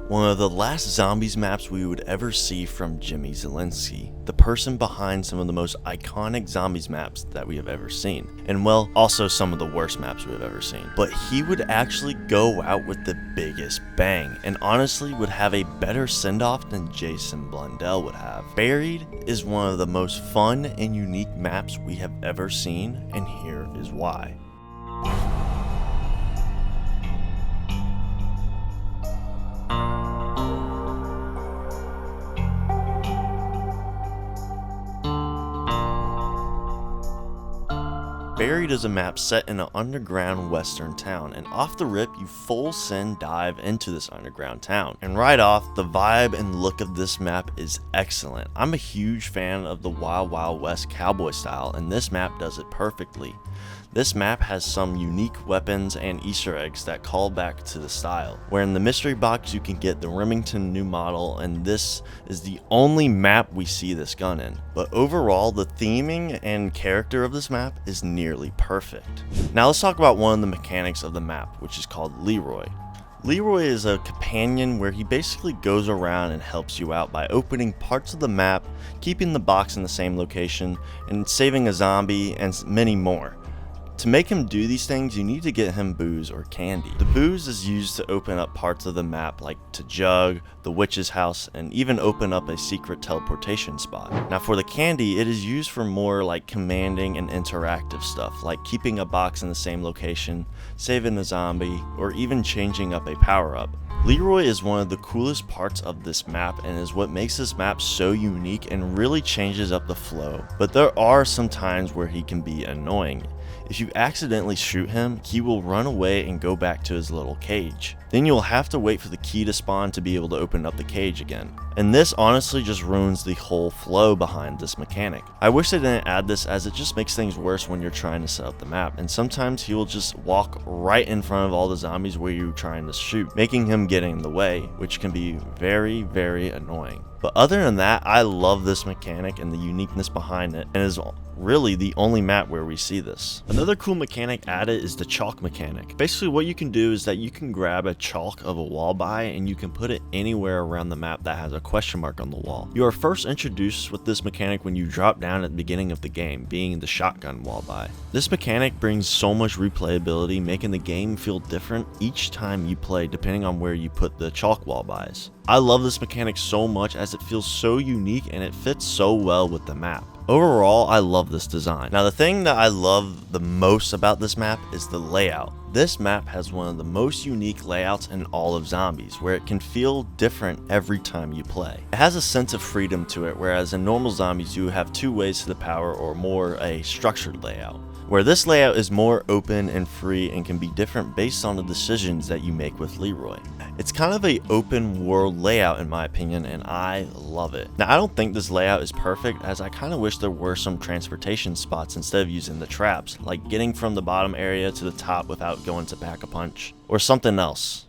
One of the last zombies maps we would ever see from Jimmy Zielinski, the person behind some of the most iconic zombies maps that we have ever seen, and well, also some of the worst maps we have ever seen. But he would actually go out with the biggest bang, and honestly would have a better send-off than Jason Blundell would have. Buried is one of the most fun and unique maps we have ever seen, and here is why. Buried is a map set in an underground western town, and off the rip you full send dive into this underground town. And right off, the vibe and look of this map is excellent. I'm a huge fan of the Wild Wild West cowboy style, and this map does it perfectly. This map has some unique weapons and Easter eggs that call back to the style, where in the mystery box you can get the Remington new model, and this is the only map we see this gun in. But overall, the theming and character of this map is nearly perfect. Now let's talk about one of the mechanics of the map, which is called Leroy. Leroy is a companion where he basically goes around and helps you out by opening parts of the map, keeping the box in the same location, and saving a zombie, and many more. To make him do these things, you need to get him booze or candy. The booze is used to open up parts of the map like to Jug, the witch's house, and even open up a secret teleportation spot. Now for the candy, it is used for more like commanding and interactive stuff, like keeping a box in the same location, saving a zombie, or even changing up a power-up. Leroy is one of the coolest parts of this map and is what makes this map so unique and really changes up the flow. But there are some times where he can be annoying. If you accidentally shoot him, he will run away and go back to his little cage. Then you'll have to wait for the key to spawn to be able to open up the cage again. And this honestly just ruins the whole flow behind this mechanic. I wish they didn't add this, as it just makes things worse when you're trying to set up the map, and sometimes he will just walk right in front of all the zombies where you're trying to shoot, making him get in the way, which can be very, very annoying. But other than that, I love this mechanic and the uniqueness behind it, and is really the only map where we see this. Another cool mechanic added is the chalk mechanic. Basically what you can do is that you can grab a chalk of a wall buy and you can put it anywhere around the map that has a question mark on the wall. You are first introduced with this mechanic when you drop down at the beginning of the game, being the shotgun wall buy. This mechanic brings so much replayability, making the game feel different each time you play depending on where you put the chalk wall buys. I love this mechanic so much as it feels so unique and it fits so well with the map. Overall, I love this design. Now the thing that I love the most about this map is the layout. This map has one of the most unique layouts in all of Zombies, where it can feel different every time you play. It has a sense of freedom to it, whereas in normal Zombies you have two ways to the power or more a structured layout, where this layout is more open and free and can be different based on the decisions that you make with Leroy. It's kind of a open world layout in my opinion, and I love it. Now I don't think this layout is perfect, as I kind of wish there were some transportation spots instead of using the traps, like getting from the bottom area to the top without going to Pack-a-Punch, or something else.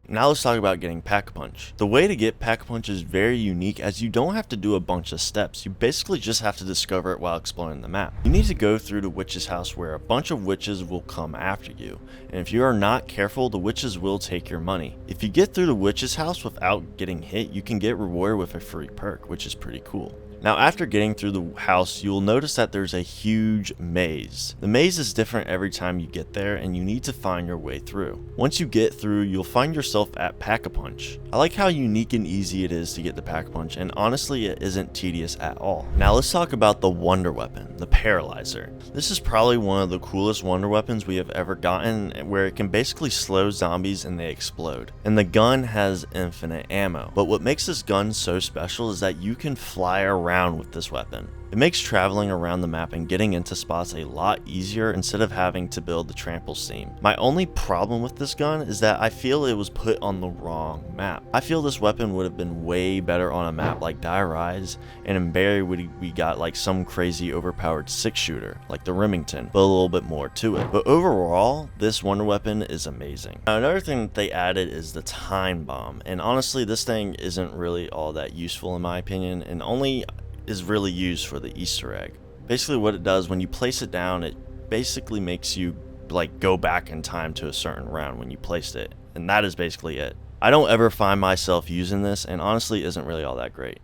Now let's talk about getting Pack-a-Punch. The way to get Pack-a-Punch is very unique, as you don't have to do a bunch of steps. You basically just have to discover it while exploring the map. You need to go through the witch's house, where a bunch of witches will come after you, and if you are not careful, the witches will take your money. If you get through the witch's house without getting hit, you can get rewarded with a free perk, which is pretty cool. Now after getting through the house, you will notice that there's a huge maze. The maze is different every time you get there, and you need to find your way through. Once you get through, you'll find yourself at Pack-a-Punch. I like how unique and easy it is to get the Pack-a-Punch, and honestly it isn't tedious at all. Now let's talk about the wonder weapon, the Paralyzer. This is probably one of the coolest wonder weapons we have ever gotten, where it can basically slow zombies and they explode. And the gun has infinite ammo. But what makes this gun so special is that you can fly around with this weapon. It makes traveling around the map and getting into spots a lot easier instead of having to build the trample steam. My only problem with this gun is that I feel it was put on the wrong map. I feel this weapon would have been way better on a map like Die Rise, and in Barry we got like some crazy overpowered 6-shooter like the Remington, but a little bit more to it. But overall, this wonder weapon is amazing. Now, another thing that they added is the time bomb, and honestly this thing isn't really all that useful in my opinion, and only is really used for the Easter egg. Basically what it does, when you place it down, it basically makes you like go back in time to a certain round when you placed it, and that is basically it. I don't ever find myself using this, and honestly isn't really all that great.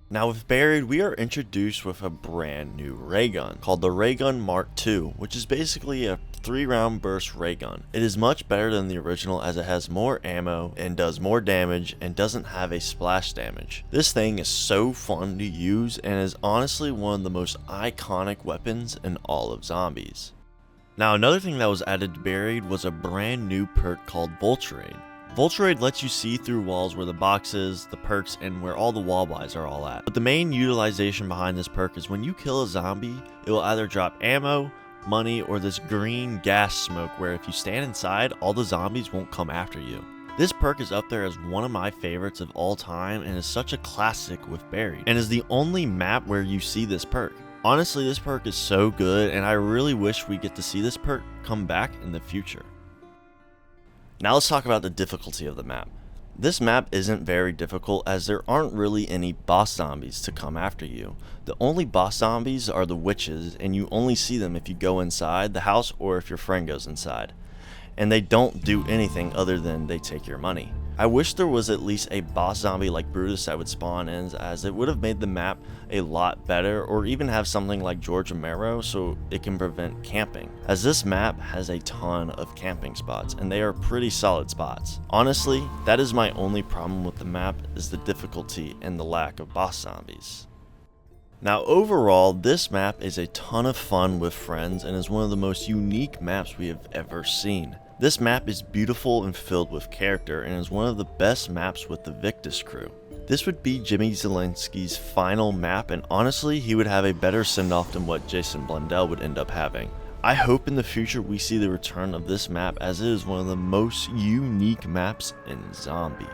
Now with Buried, we are introduced with a brand new ray gun called the Raygun Mark II, which is basically a 3-round burst ray gun. It is much better than the original as it has more ammo and does more damage and doesn't have a splash damage. This thing is so fun to use and is honestly one of the most iconic weapons in all of Zombies. Now another thing that was added to Buried was a brand new perk called Vulturade. Vulturade lets you see through walls where the boxes, the perks, and where all the wall buys are all at. But the main utilization behind this perk is when you kill a zombie, it will either drop ammo, money, or this green gas smoke where if you stand inside, all the zombies won't come after you. This perk is up there as one of my favorites of all time and is such a classic with Buried, and is the only map where you see this perk. Honestly, this perk is so good, and I really wish we get to see this perk come back in the future. Now let's talk about the difficulty of the map. This map isn't very difficult as there aren't really any boss zombies to come after you. The only boss zombies are the witches, and you only see them if you go inside the house or if your friend goes inside. And they don't do anything other than they take your money. I wish there was at least a boss zombie like Brutus that would spawn in, as it would have made the map a lot better, or even have something like George Romero so it can prevent camping, as this map has a ton of camping spots and they are pretty solid spots. Honestly, that is my only problem with the map, is the difficulty and the lack of boss zombies. Now overall, this map is a ton of fun with friends and is one of the most unique maps we have ever seen. This map is beautiful and filled with character and is one of the best maps with the Victus crew. This would be Jimmy Zielinski's final map, and honestly he would have a better send-off than what Jason Blundell would end up having. I hope in the future we see the return of this map, as it is one of the most unique maps in Zombies.